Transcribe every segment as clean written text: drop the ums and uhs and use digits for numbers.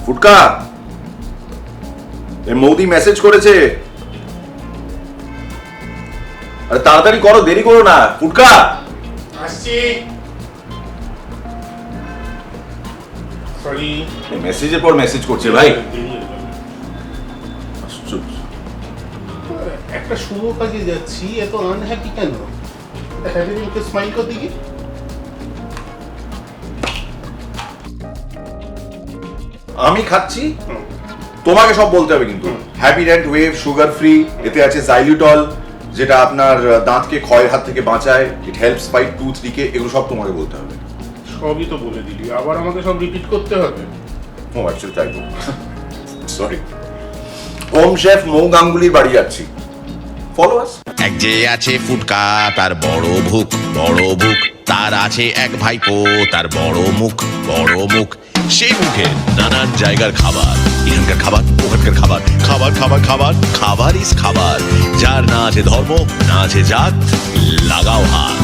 ফুটকা এ Modi message করেছে, আরে তাড়াতাড়ি করো, দেরি করো না। ফুটকা আসছি। সরি, মেসেজের পর মেসেজ করছে ভাই। একটা শুভ কাজে যাচ্ছি, এত আনহ্যাপি কেন? হ্যাপিডেন্টকে স্মাইল কর দেখি। আমি খাচ্ছি, তোমাকে সব বলতে হবে কিন্তু। হ্যাপিডেন্ট ওয়েভ সুগার ফ্রি, এতে আছে জাইলিউটল, যেটা আপনার দাঁতকে ক্ষয়ের হাত থেকে বাঁচায়, it helps fight tooth decay, এগুলো সব তোমাকে বলতে হবে। সবই তো বলে দিলি, আবার আমাকে সব রিপিট করতে হবে? ও অ্যাকচুয়ালি তাই তো, সরি। হোম শেফ মৌ গাঙ্গুলির বাড়ি যাচ্ছি, ফলো আস। এক যে আছে ফুটকা, তার বড় ভুক, তার আছে এক ভাইপো, তার বড় মুখ, সেই মুখে নানান জায়গার খাবার, এখানকার খাবার, ওখানকার খাবার, খাবার ইস খাবার, যার না আছে ধর্ম, না আছে জাত, লাগাও হাত।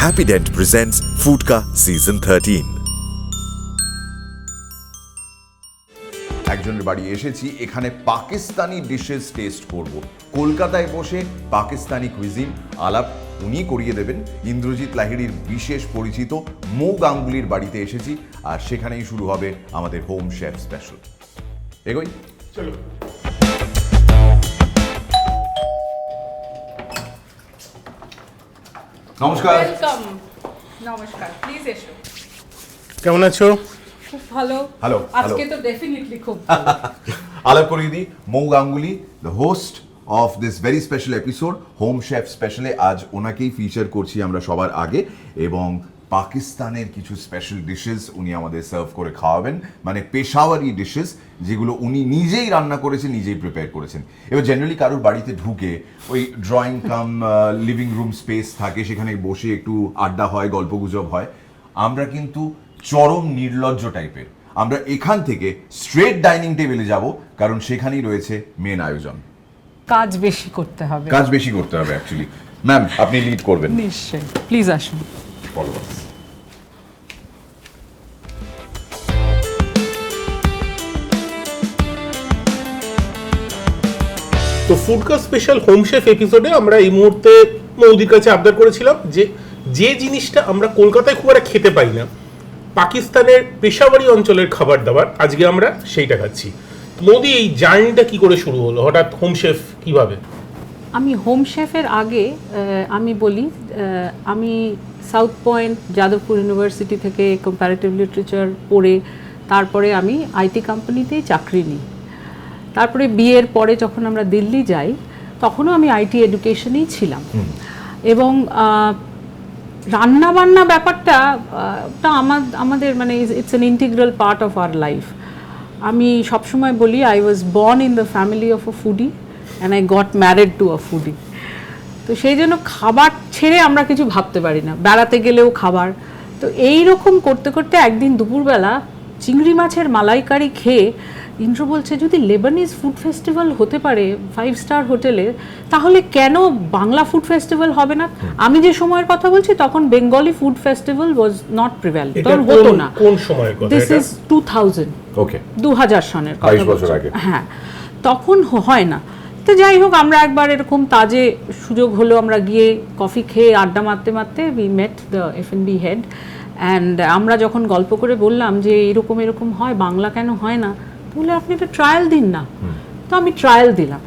Happydent presents Foodka Season 13. একজনের বাড়ি এসেছি, এখানে পাকিস্তানি ডিশেস টেস্ট করব। কলকাতায় বসে পাকিস্তানি কুইজিন আলাপ উনি করিয়ে দেবেন। ইন্দ্রজিৎ লাহিড়ির বিশেষ পরিচিত মৌ গাঙ্গুলির বাড়িতে এসেছি, আর সেখানেই শুরু হবে আমাদের হোম শেফ স্পেশাল। এগোই, চলো। নমস্কার। ওয়েলকাম। নমস্কার, প্লিজ এসো। কেমন আছো? খুব ভালো। হ্যালো, আজকে তো ডেফিনেটলি খুব ভালো। আলাপ করিয়ে দিই, Mou Ganguly, the host of this very special episode home chef স্পেশালে। আজ ওনাকেই ফিচার করছি আমরা সবার আগে, এবং পাকিস্তানের কিছু স্পেশাল ডিশেস উনি আমাদের সার্ভ করে খাওয়াবেন, মানে পেশাওয়ারি ডিশেস, যেগুলো উনি নিজেই রান্না করেছেন, নিজেই প্রিপেয়ার করেছেন। এবার জেনারেলি কারোর বাড়িতে ঢুকে ওই ড্রয়িং কাম লিভিং রুম স্পেস থাকে, সেখানে বসে একটু আড্ডা হয়, গল্পগুজব হয়। আমরা কিন্তু চরম নির্লজ্জ টাইপের, আমরা এখান থেকে স্ট্রেট ডাইনিং টেবিলে যাব, কারণ সেখানেই রয়েছে মেন আয়োজন। কাজ বেশি করতে হবে। কাজ বেশি করতে হবে অ্যাকচুয়ালি। ম্যাম, আপনি লিড করবেন। নিশ্চয়ই, প্লিজ আসুন। ফলো আস। তো ফুডকা স্পেশাল হোম শেফ এপিসোডে আমরা এই মুহূর্তে মৌদির কাছে আবদার করেছিলাম যে জিনিসটা আমরা কলকাতায় খুব একটা খেতে পাই না, পাকিস্তানের পেশাওয়ারি অঞ্চলের খাবার দাবার, আজকে আমরা সেইটা খাচ্ছি। মৌদি, এই জার্নিটা কি করে শুরু হলো, হঠাৎ হোম শেফ কিভাবে? আমি হোম শেফের আগে আমি বলি, আমি সাউথ পয়েন্ট যাদবপুর ইউনিভার্সিটি থেকে কম্পারেটিভ লিটারেচার পড়ে তারপরে আমি আইটি কোম্পানিতেই চাকরি নিই। তারপরে বিয়ের পরে যখন আমরা দিল্লি যাই, তখনও আমি আইটি এডুকেশনেই ছিলাম, এবং রান্নাবান্না ব্যাপারটা আমাদের মানে it's an integral part of our life. আমি সবসময় বলি, I was born in the family of a foodie and I got married to a foodie. তো সেই জন্য খাবার ছেড়ে আমরা কিছু ভাবতে পারি না, বেড়াতে গেলেও খাবার। তো এই রকম করতে করতে একদিন দুপুরবেলা চিংড়ি মাছের মালাইকারি খেয়ে ইন্দ্র বলছে, যদি লেবানিজ ফুড ফেস্টিভ্যাল হতে পারে 5 স্টার হোটেলে, তাহলে কেন বাংলা ফুড ফেস্টিভ্যাল হবে না? আমি যে সময়ের কথা বলছি তখন Bengali food festival was not prevalent, তখন হতো না। কোন সময়ের কথা? দিস ইজ 2000, ওকে, 2000 সনের কথা, 22 বছর আগে। হ্যাঁ, তখন হয় না। তো যাই হোক, আমরা একবার এরকম তাজে সুযোগ হলো, আমরা গিয়ে কফি খেয়ে আড্ডা মারতে মারতে we mate the F&B head, and আমরা যখন গল্প করে বললাম যে এরকম এরকম হয়, বাংলা কেন হয় না, বলে আপনি একটা ট্রায়াল দিন না। তো আমি ট্রায়াল দিলাম।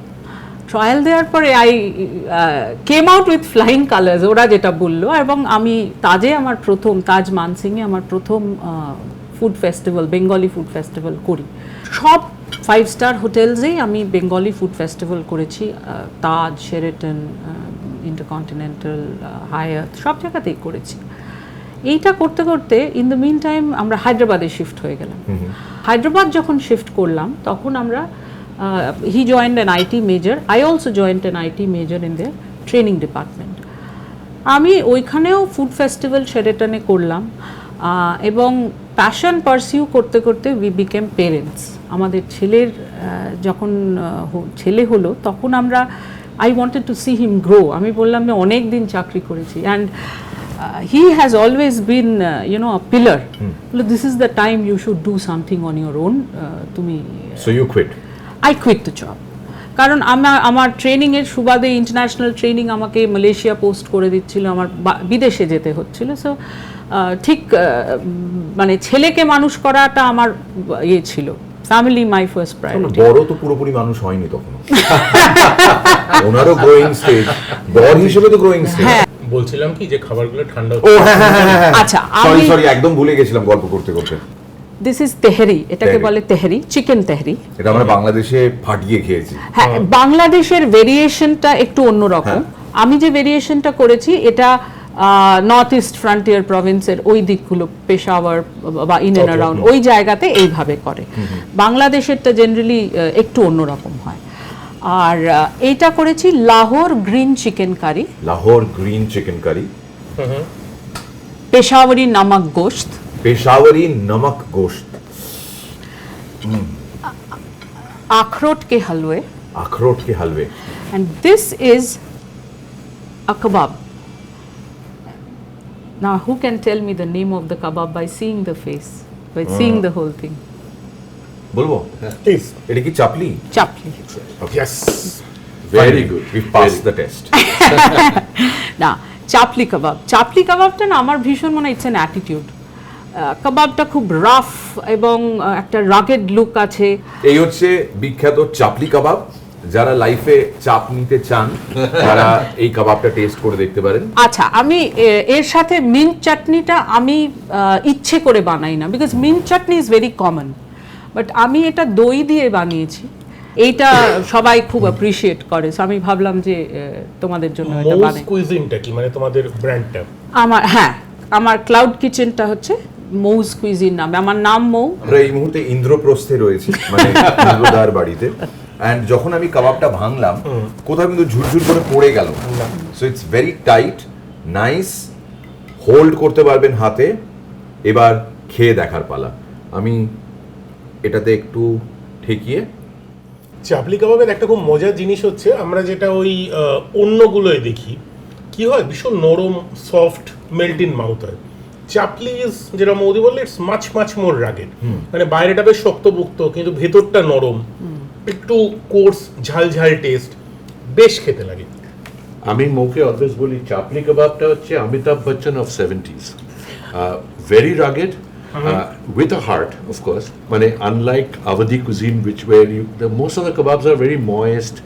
ট্রায়াল দেওয়ার পরে I came out with flying colours, ওরা যেটা বললো। এবং আমি তাজে আমার প্রথম, তাজ মানসিংয়ে আমার প্রথম food festival, Bengali food festival করি। সব 5 স্টার হোটেলসেই আমি বেঙ্গলি ফুড ফেস্টিভ্যাল করেছি, তাজ, শেরাটন, ইন্টারকন্টিনেন্টাল, হায়াত, সব জায়গাতেই করেছি। এইটা করতে করতে ইন দ্য মিন টাইম আমরা হায়দ্রাবাদে শিফট হয়ে গেলাম। হায়দ্রাবাদ যখন শিফট করলাম, তখন আমরা he joined an IT major, I also joined an IT major in the training department. আমি ওইখানেও ফুড ফেস্টিভ্যাল শেরাটনে করলাম, এবং প্যাশন পারসিউ করতে করতে উই বিকেম পেরেন্টস। আমাদের ছেলের যখন ছেলে হলো, তখন আমরা I wanted to see him grow. আমি বললাম যে অনেক দিন চাকরি করেছি, and he has always been a pillar. Look, this is the time you should do something on your own. তুমি So you quit. I quit the job. কারণ আমার ট্রেনিংয়ের সুবাদে ইন্টারন্যাশনাল ট্রেনিং আমাকে মালয়েশিয়া পোস্ট করে দিচ্ছিল, আমার বিদেশে যেতে হচ্ছিল। সো ঠিক মানে ছেলেকে মানুষ করাটা আমার ইয়ে ছিল, ফ্যামিলি মাই ফার্স্ট প্রায়োরিটি। বড় তো পুরোপুরি মানুষ হয়নি তখন, ওনারও গ্রোয়িং স্টেজ, বড় হিসেবে তো গ্রোয়িং স্টেজ। বলছিলাম কি যে খাবারগুলো ঠান্ডা ও হ্যাঁ, আচ্ছা সরি একদম ভুলে গেছিলাম গল্প করতে করতে। দিস ইজ তেহরি, এটাকে বলে তেহরি, চিকেন তেহরি। এটা আমরা বাংলাদেশে ফাটিয়ে খেয়েছি। হ্যাঁ, বাংলাদেশের ভেরিয়েশনটা একটু অন্যরকম। আমি যে ভেরিয়েশনটা করেছি এটা নর্থ ইস্ট ফ্রন্টিয়ার প্রভিন্সের ওই দিকগুলো, পেশাওয়ার বা ইন অ্যান্ড অ্যারাউন্ড ওই জায়গাতে এইভাবে করে। বাংলাদেশেরটা জেনারেলি একটু অন্যরকম হয়। আর এইটা করেছি Lahore green chicken curry. Lahore green chicken curry, Peshawari নামক গোশত, पेशावरी नमक गोश्त, अखरोट के हलवे, अखरोट के हलवे, and this is a kebab. Now who can tell me the name of the kebab by seeing the face, by seeing the whole thing? बोलबो প্লিজ। এটা কি chapli? Chapli. Yes, Very good, we passed the test. না, চাপলি কাবাব, চাপলি কাবাবটা না আমার ভীষণ মনে হয় ইটস অ্যান অ্যাটিটিউড। কাবাবটা খুব রাফ এবং একটা রাগেড লুক আছে। এই হচ্ছে বিখ্যাত চাপলি কাবাব। যারা লাইফে চাপ নিতে চান তারা এই কাবাবটা টেস্ট করে দেখতে পারেন। আচ্ছা, আমি এর সাথে মিন্ট চাটনিটা আমি ইচ্ছে করে বানাই না, because mint chutney is very common, but আমি এটা দই দিয়ে বানিয়েছি, এইটা সবাই খুব অ্যাপ্রিশিয়েট করে। সো আমি ভাবলাম যে তোমাদের জন্য এটা মৌ বানাই। কুইজিনটা কি মানে তোমাদের ব্র্যান্ডটা? আমার ক্লাউড কিচেনটা হচ্ছে মৌজ কুইজিন নামে, আমার নাম মৌ। আমরা এই মুহূর্তে ইন্দ্রপ্রস্থে রয়েছি, মানে ইন্দ্রদার বাড়িতে। এন্ড যখন আমি কাবাবটা ভাঙলাম কোথাও কিন্তু ঝুরঝুর করে পড়ে গেল। So it's very tight, nice, hold করতে পারবেন হাতে। এবার খেয়ে দেখার পালা। আমি এটাতে একটু ঠেকিয়ে। চাপলি কাবাবের একটা খুব মজার জিনিস হচ্ছে, আমরা যেটা ওই অন্যগুলোয় দেখি কি হয়, ভীষণ নরম, সফট, মেল্ট ইন মাউথ হয়। চাপলি ইজ, যেটা মৌদি বললে, it's much much more rugged, মানে বাইরেটা বেশ শক্তপোক্ত কিন্তু ভেতরটা নরম, একটু কোর্স ঝাল ঝাল টেস্ট, বেশ খেতে লাগে। আমি মৌকে অলওয়েজ বলি চাপলি কাবাবটা হচ্ছে Amitabh Bachchan of 70s, very rugged with a heart, of course. মানে unlike Awadhi cuisine, which where most of the kebabs are very moist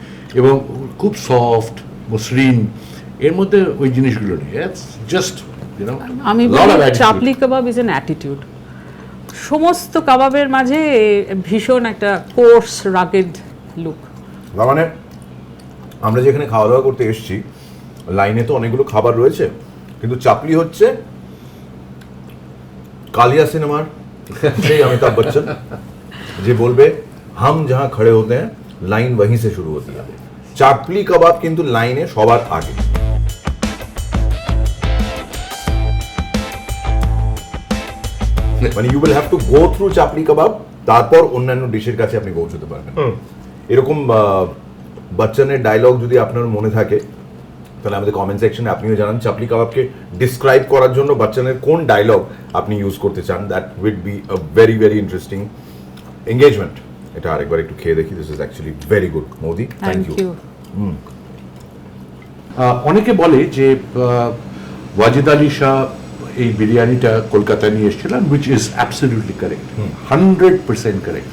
এবং খুব সফট, মসৃণ, এর মধ্যে ওই জিনিসগুলো নেই। It's just, you know, আমি lot of বলি attitude. Chapli kebab is an attitude. সমস্ত কাবাবের মাঝে ভীষণ একটা কোর্স রাগেড লুক। তার মানে আমরা যেখানে খাওয়া দাওয়া করতে এসেছি, লাইনে তো অনেকগুলো খাবার রয়েছে, কিন্তু চাপলি হচ্ছে কালিয়া সিনেমার সেই অমিতাভ বচ্চন যে বলবে হাম যাহা খড়ে হতে হ্যাঁ লাইন वहीं से शुरू होती है। চাপলি কাবাব কিন্তু লাইনে সবার আগে। মানে you will have to go through chapli kebab, তারপর অন্যান্য ডিশের কাছে আপনি পৌঁছতে পারবেন। এরকম বচ্চনের ডায়লগ যদি আপনার মনে থাকে তাহলে আমাদের কমেন্ট সেকশনে আপনিও জানান চাপলি কাবাবকে ডিসক্রাইব করার জন্য বচ্চনের কোন ডায়লগ আপনি ইউজ করতে চান। That would be a very very interesting engagement. এটা আরেকবার একটু খেয়ে দেখি। This is actually very good Moudi, thank you. অনেকে বলে যে ওয়াজিদ আলী শাহ এই বিরিয়ানিটা কলকাতা নিয়ে এসেছিলেন, which is absolutely correct, 100% correct.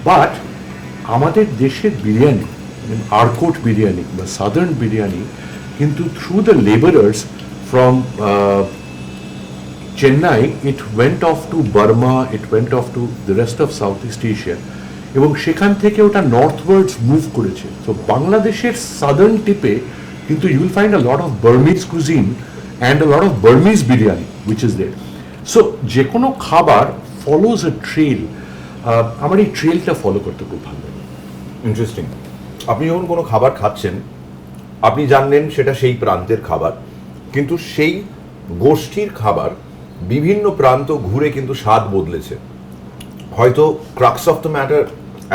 But আমাদের দেশের বিরিয়ানি, আরকোট বিরিয়ানি বা সাদার্ন বিরিয়ানি, কিন্তু through the labourers from Chennai it went off to Burma, it went off to the rest of South East Asia, এবং সেখান থেকে ওটা নর্থওয়ার্ডস মুভ করেছে। তো বাংলাদেশের সাদার্ন টিপে কিন্তু you will find a lot of Burmese cuisine and a lot of Burmese biryani which is there. So যে কোনো খাবার follows a trail. আমার এই ট্রেলটা ফলো করতে খুব ভালো লাগে। ইন্টারেস্টিং। আপনি যখন কোনো খাবার খাচ্ছেন আপনি জানলেন সেটা সেই প্রান্তের খাবার, কিন্তু সেই গোষ্ঠীর খাবার বিভিন্ন প্রান্ত ঘুরে কিন্তু স্বাদ বদলেছে। হয়তো ক্রাক্স অফ দ্য ম্যাটার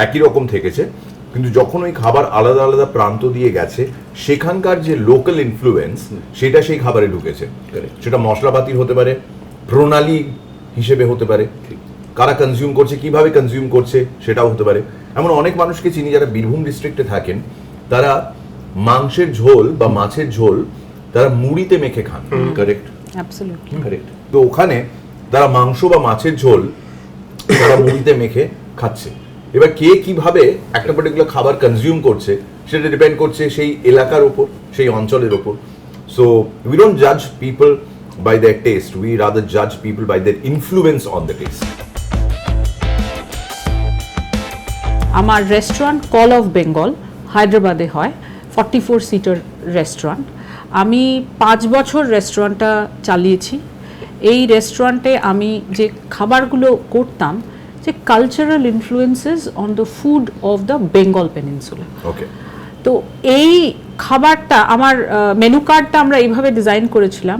একই রকম থেকেছে, কিন্তু যখন ওই খাবার আলাদা আলাদা প্রান্ত দিয়ে গেছে সেখানকার যে লোকাল ইনফ্লুয়েন্স সেটা সেই খাবারে ঢুকেছে। সেটা মশলাপাতির হতে পারে, প্রণালী হিসেবে হতে পারে, কারা কনজিউম করছে, কিভাবে কনজিউম করছে সেটাও হতে পারে। এমন অনেক মানুষকে চিনি যারা বীরভূম ডিস্ট্রিক্টে থাকেন, তারা মাংসের ঝোল বা মাছের ঝোল তারা মুড়িতে মেখে খান। Correct, absolutely correct. তো ওখানে তারা মাংস বা মাছের ঝোল তারা মুড়িতে মেখে খাচ্ছে। এবার কে কিভাবে একটা পার্টিকুলার খাবার কনজিউম করছে সেটা ডিপেন্ড করছে সেই এলাকার ওপর, সেই অঞ্চলের ওপর। সো উই ডোন্ট জাজ people by there test, we rather জাজ people by there influence on the test. আমার রেস্টুরেন্ট কল অফ বেঙ্গল হায়দ্রাবাদে হয়, 44 সিটার রেস্টুরেন্ট। আমি 5 বছর রেস্টুরেন্টটা চালিয়েছি। এই রেস্টুরেন্টে আমি যে খাবারগুলো করতাম, যে cultural influences on the food of the Bengal peninsula. Okay. তো এই খাবারটা আমার মেনু কার্ডটা আমরা এইভাবে ডিজাইন করেছিলাম।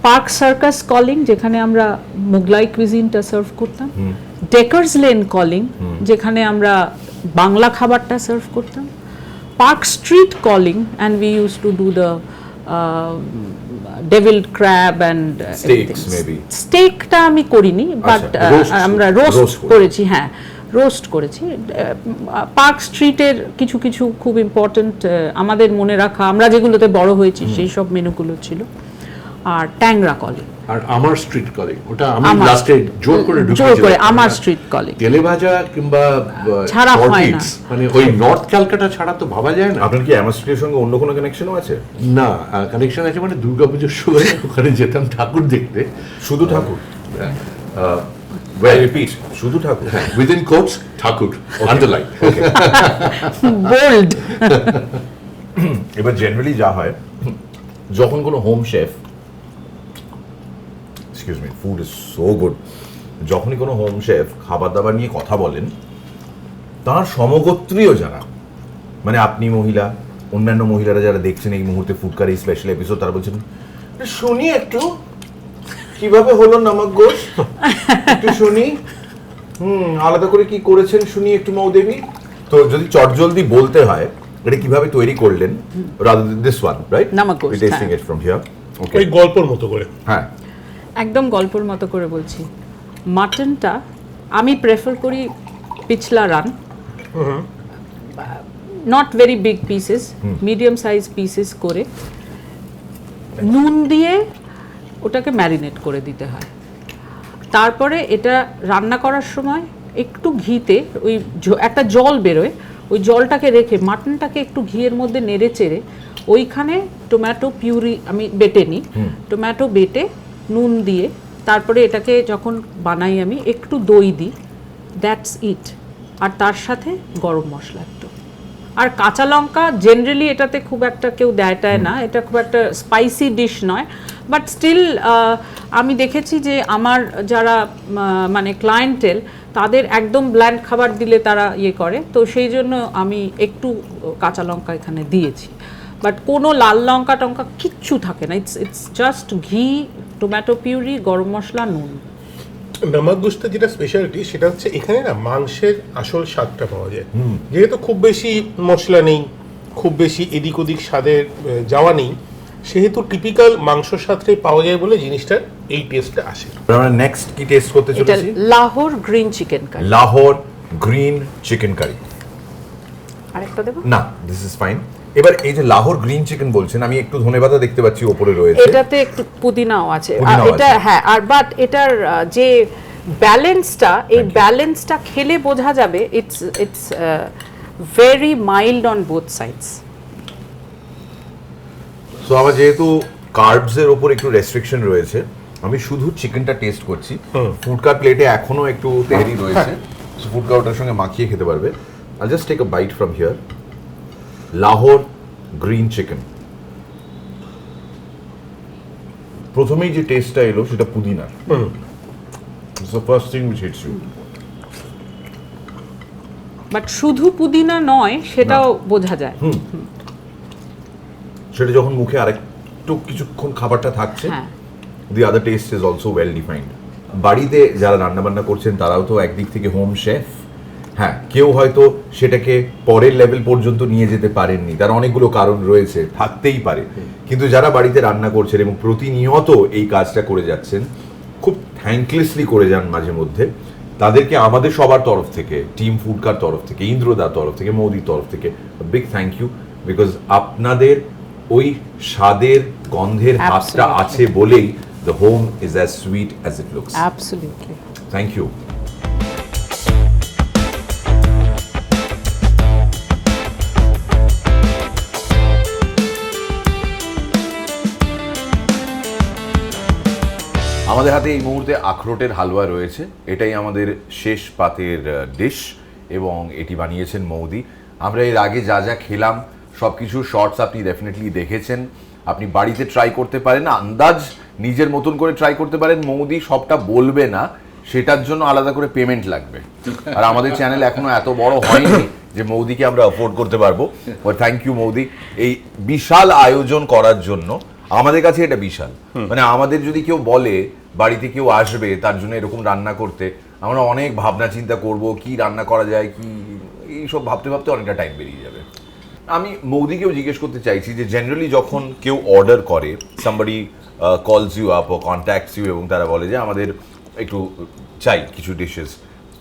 পার্ক সার্কাস কলিং, যেখানে আমরা মোগলাই কুইজিনটা সার্ভ করতাম। ডেকার্স লেন কলিং, যেখানে আমরা বাংলা খাবারটা সার্ভ করতাম। Park street calling, and we use to do the ডেভিলড crab and Steaks maybe. স্টেকটা আমি করিনি, বাট আমরা রোস্ট করেছি। হ্যাঁ, রোস্ট করেছি। পার্ক স্ট্রিটের কিছু কিছু খুব ইম্পর্ট্যান্ট আমাদের মনে রাখা, আমরা যেগুলোতে বড় হয়েছি সেই সব মেনুগুলো ছিল। আর ট্যাংরা কলিং, আর আমার স্ট্রিট কলিং, ওটা আমি আমার- লাস্টে জোর করে জোর করে ঢুকিয়েছিলাম। আমার স্ট্রিট কলিং তেলে ভাজা কিংবা ছাড়া হয় না। shorties, মানে ওই নর্থ ক্যালকাটা ছাড়া তো ভাবা যায় না। আপনার কি অ্যামাস্ট্রিটের সঙ্গে অন্য কোনো কানেকশনও আছে? না, কানেকশন আছে, মানে দুর্গাপুজোর সময় ওখানে যেতাম ঠাকুর দেখতে। শুধু ঠাকুর? রিপিট, শুধু ঠাকুর? উইদিন কোটস ঠাকুর, আন্ডারলাইন। বোল্ড। এবার জেনারেলি যা হয়, যখন কোনো home chef, excuse me, food is so good, যখনই কোনো হোম শেফ খাবার দাবার নিয়ে কথা বলেন, তার সমগোত্রীয় যারা, মানে আপনি মহিলা, অন্যান্য মহিলারা যারা দেখছেন এই মুহূর্তে ফুডকার এই স্পেশাল এপিসোড, তারা বলছেন শুনি একটু কিভাবে হলো নামক গোশ, একটু শুনি, আলাদা করে কি করেছেন শুনি একটু মৌদেবী। তো যদি চটজলদি বলতে হয় এটা কিভাবে তৈরি করলেন, rather than this one, right? নামক গোশ, টেস্টিং হ্যাঁ। It from here. ওকে, ওই গল্পর মতো করে। হ্যাঁ। একদম গল্পের মতো করে বলছি। মাটনটা আমি প্রেফার করি পিছলা run, not very big pieces, medium size pieces করে নুন দিয়ে ওটাকে ম্যারিনেট করে দিতে হয়। তারপরে এটা রান্না করার সময় একটু ঘিতে ওই একটা জল বেরোয়, ওই জলটাকে রেখে মাটনটাকে একটু ঘিয়ের মধ্যে নেড়ে চেড়ে ওইখানে টমেটো পিউরি আমি বেটে নিই, টমেটো বেটে নুন দিয়ে তারপরে এটাকে যখন বানাই আমি একটু দই দিই, দ্যাটস ইট। আর তার সাথে গরম মশলা একটু, আর কাঁচা লঙ্কা। জেনারেলি এটাতে খুব একটা কেউ দেয়টায় না, এটা খুব একটা স্পাইসি ডিশ নয়, বাট স্টিল আমি দেখেছি যে আমার যারা মানে ক্লায়েন্টেল, তাদের একদম ব্ল্যান্ড খাবার দিলে তারা ইয়ে করে, তো সেই জন্য আমি একটু কাঁচা লঙ্কা এখানে দিয়েছি। বাট কোনো লাল লঙ্কা টঙ্কা কিচ্ছু থাকে না, ইটস জাস্ট ঘি, টমেটো পিউরি, গরম মশলা, নুন। নামাক গোশটা যেটা স্পেশালিটি সেটা হচ্ছে এখানে না মাংসের আসল স্বাদটা পাওয়া যায়। যেহেতু খুব বেশি মশলা নেই, খুব বেশি এদিক ওদিক স্বাদের যাওয়া নেই, সেহেতু টিপিক্যাল মাংস স্বাদটাই পাওয়া যায় বলে জিনিসটার এই টেস্টটা আসে। আমরা নেক্সট কি টেস্ট করতে এটা চলেছি? Lahore green chicken curry. Lahore green chicken curry. আরেকটা দেবো? না, দিস ইজ ফাইন। এবার এই যে লাহোর গ্রিন চিকেন বলছেন, আমি একটু ধনেপাতা দেখতে পাচ্ছি ওপরে রয়েছে। এটাতে একটু পুদিনাও আছে। পুদিনাও এটা আছে। হ্যাঁ, আর বাট এটার যে ব্যালেন্সটা, এই ব্যালেন্সটা খেলে বোঝা যাবে it's very mild on both sides. So আমার যেহেতু কার্বস এর উপর একটু রেস্ট্রিকশন রয়েছে, আমি শুধু চিকেনটা টেস্ট করছি। ফুডকার প্লেটে এখনো একটু তেহারি রয়েছে, সো ফুডকা ওটার সঙ্গে মাখিয়ে খেতে পারবে। I just take a bite from here. Lahore green chicken, প্রথমেই যে টেস্টটা এলো সেটা পুদিনার। It's the first thing which hits you. But শুধু পুদিনা নয়, সেটাও বোঝা যায়। সেটা যখন মুখে আরেকটু কিছুক্ষণ খাবারটা থাকছে, হ্যাঁ, the other taste is also well defined. বাড়িতে যারা রান্না বান্না করছেন তারাও তো একদিক থেকে হোম শেফ, হ্যাঁ, কেউ হয়তো সেটাকে পরের লেভেল পর্যন্ত নিয়ে যেতে পারেননি, তার অনেকগুলো কারণ রয়েছে, থাকতেই পারে, কিন্তু যারা বাড়িতে রান্না করছেন এবং প্রতিনিয়ত এই কাজটা করে যাচ্ছেন, খুব থ্যাঙ্কলেসলি করে যান মাঝে মধ্যে, তাদেরকে আমাদের সবার তরফ থেকে, টিম ফুডকার তরফ থেকে, ইন্দ্রদার তরফ থেকে, মৌদির তরফ থেকে বিগ থ্যাংক ইউ, বিকজ আপনাদের ওই স্বাদের গন্ধের হাতটা আছে বলেই the home is as sweet as it looks. Absolutely. Thank you. আমাদের হাতে এই মুহূর্তে আখরোটের হালুয়া রয়েছে, এটাই আমাদের শেষ পাতের ডিশ এবং এটি বানিয়েছেন মৌদি। আমরা এর আগে যা যা খেলাম সব কিছু শর্টস আপনি ডেফিনেটলি দেখেছেন, আপনি বাড়িতে ট্রাই করতে পারেন, আন্দাজ নিজের মতন করে ট্রাই করতে পারেন। মৌদি সবটা বলবে না, সেটার জন্য আলাদা করে পেমেন্ট লাগবে, আর আমাদের চ্যানেল এখনো এত বড় হয়নি যে মৌদিকে আমরা অ্যাফোর্ড করতে পারবো। থ্যাংক ইউ মৌদি এই বিশাল আয়োজন করার জন্য। আমাদের কাছে এটা বিশাল, মানে আমাদের যদি কেউ বলে বাড়িতে কেউ আসবে তার জন্য এরকম রান্না করতে, আমরা অনেক ভাবনা চিন্তা করব কি রান্না করা যায়, কি এইসব ভাবতে ভাবতে অনেকটা টাইম বেরিয়ে যাবে। আমি মৌদিকেও জিজ্ঞেস করতে চাইছি যে জেনারেলি যখন কেউ অর্ডার করে, সামবডি কলস ইউ আপ ও কন্ট্যাক্টস ইউ এবং তারা বলে যে আমাদের একটু চাই কিছু ডিশেস,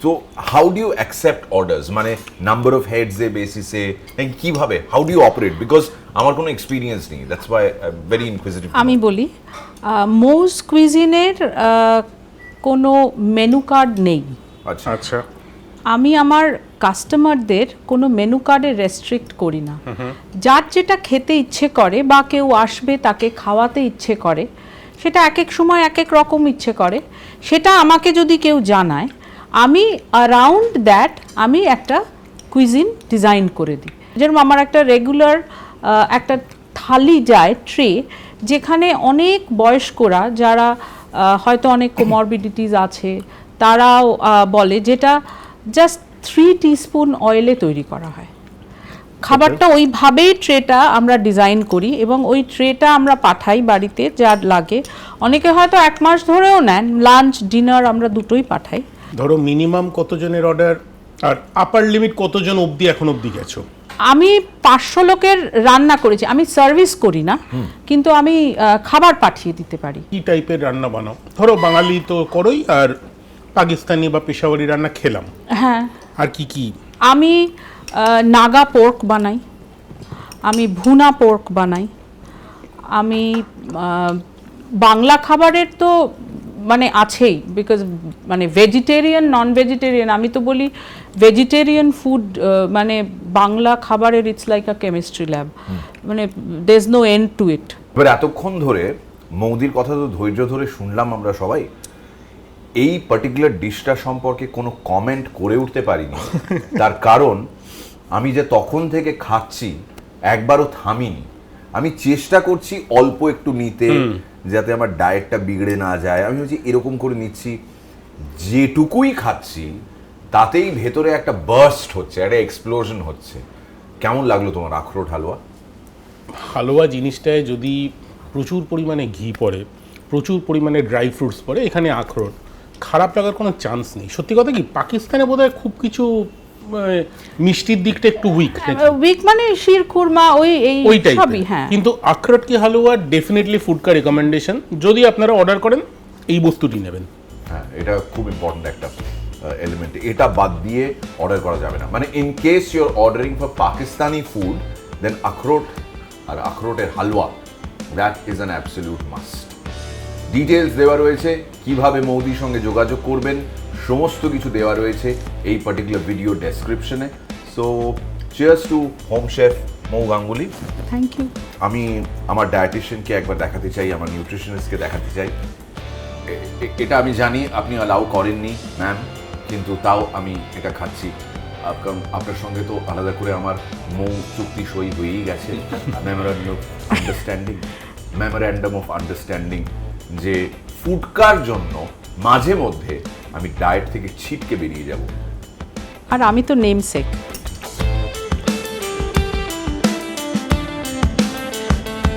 তো how do you accept orders, মানে নাম্বার অফ হেডস এ বেসিসে কিভাবে, how do you operate, because আমার কোনো এক্সপিরিয়েন্স নেই, দ্যাটস ওয়াই ভেরি ইনকুইজিটিভ। আমি বলি, মৌজ কুইজিনের কোনো মেনু কার্ড নেই। আচ্ছা আচ্ছা, আমি আমার কাস্টমারদের কোনো মেনু কার্ডে রেস্ট্রিক্ট করি না। যার যেটা খেতে ইচ্ছে করে বা কেউ আসবে তাকে খাওয়াতে ইচ্ছে করে, সেটা এক এক সময় এক এক রকম ইচ্ছে করে, সেটা আমাকে যদি কেউ জানায়, আমি অ্যারাউন্ড দ্যাট আমি একটা কুইজিন ডিজাইন করে দিই। যেরকম আমার একটা রেগুলার একটা থালি যায় ট্রে, যেখানে অনেক বয়স্করা যারা হয়তো অনেক কোমরবিডিটিস আছে, তারাও বলে, যেটা জাস্ট 3 টিস্পুন অয়েলে তৈরি করা হয়। খাবারটা ওইভাবেই ট্রেটা আমরা ডিজাইন করি এবং ওই ট্রেটা আমরা পাঠাই বাড়িতে, যা লাগে। অনেকে হয়তো 1 মাস ধরেও নেন, লাঞ্চ ডিনার আমরা দুটোই পাঠাই। ধরো মিনিমাম কতজনের অর্ডার আর আপার লিমিট কতজন অবধি এখন অবধি গেছো? আমি 500 লোকের রান্না করেছি, আমি সার্ভিস করি না, কিন্তু আমি খাবার পাঠিয়ে দিতে পারি। কি টাইপের রান্না বানাও? ধরো বাঙালি তো করোই, আর পাকিস্তানি বা পেশাওয়ারি রান্না খেলাম, হ্যাঁ। আর কি কি? আমি নাগা পোর্ক বানাই, আমি ভুনা পোর্ক বানাই, আমি বাংলা খাবারের তো মানে আছেই, বিকজ মানে ভেজিটেরিয়ান নন ভেজিটেরিয়ান, আমি তো বলি ভেজিটেরিয়ান ফুড মানে বাংলা খাবারের it's like a chemistry lab, মানে there is no end to it. এবার এতক্ষণ ধরে মৌদির কথা তো ধৈর্য ধরে শুনলাম আমরা সবাই, এই পার্টিকুলার ডিশটা সম্পর্কে কোনো কমেন্ট করে উঠতে পারিনি। তার কারণ আমি যে তখন থেকে খাচ্ছি একবারও থামিনি, আমি চেষ্টা করছি অল্প একটু নিতে, যাতে আমার ডায়েটটা বিগড়ে না যায়। আমি হচ্ছে এরকম করে নিচ্ছি, যেটুকুই খাচ্ছি তাতেই ভেতরে একটা বার্স্ট হচ্ছে, একটা এক্সপ্লোশন হচ্ছে। কেমন লাগলো তোমার আখরোট হালুয়া? হালুয়া জিনিসটায় যদি প্রচুর পরিমাণে ঘি পড়ে, প্রচুর পরিমাণে ড্রাই ফ্রুটস পড়ে, এখানে আখরোট, খারাপ লাগার কোনো চান্স নেই। সত্যি কথা কি, পাকিস্তানে বোধহয় খুব কিছু মিষ্টির দিকটা একটু উইক মানে শিরখুরমা ওই সবই, হ্যাঁ। কিন্তু আখরোট কি হালুয়া ডেফিনেটলি ফুডকা রেকমেন্ডেশন, যদি আপনারা অর্ডার করেন এই বস্তুটি নেবেন। হ্যাঁ, এটা খুব ইম্পর্টেন্ট একটা এলিমেন্ট, এটা বাদ দিয়ে অর্ডার করা যাবে না। মানে in case you are ordering for Pakistani food, then আখরোট আর আখরোটের halwa, that is an absolute must. Details দেওয়া রয়েছে, কিভাবে মৌদির সঙ্গে যোগাযোগ করবেন, সমস্ত কিছু দেওয়া রয়েছে এই পার্টিকুলার ভিডিও ডেসক্রিপশনে। So cheers to home chef Mou Ganguly. Thank you. আমি আমার ডায়েটিশিয়ানকে একবার দেখাতে চাই, আমার নিউট্রিশনিস্টকে দেখাতে চাই। এটা আমি জানি আপনি অ্যালাউ করেননি ম্যাম, কিন্তু তাও আমি এটা খাচ্ছি। আপনার সঙ্গে তো আলাদা করে আমার মৌ চুক্তি সই হয়েই গেছে, মেমোরেন্ডাম অফ আন্ডারস্ট্যান্ডিং, যে ফুডকার জন্য মাঝে মধ্যে আমি ডায়েট থেকে ছিটকে বেরিয়ে যাব। আর আমি তো নেমসেক।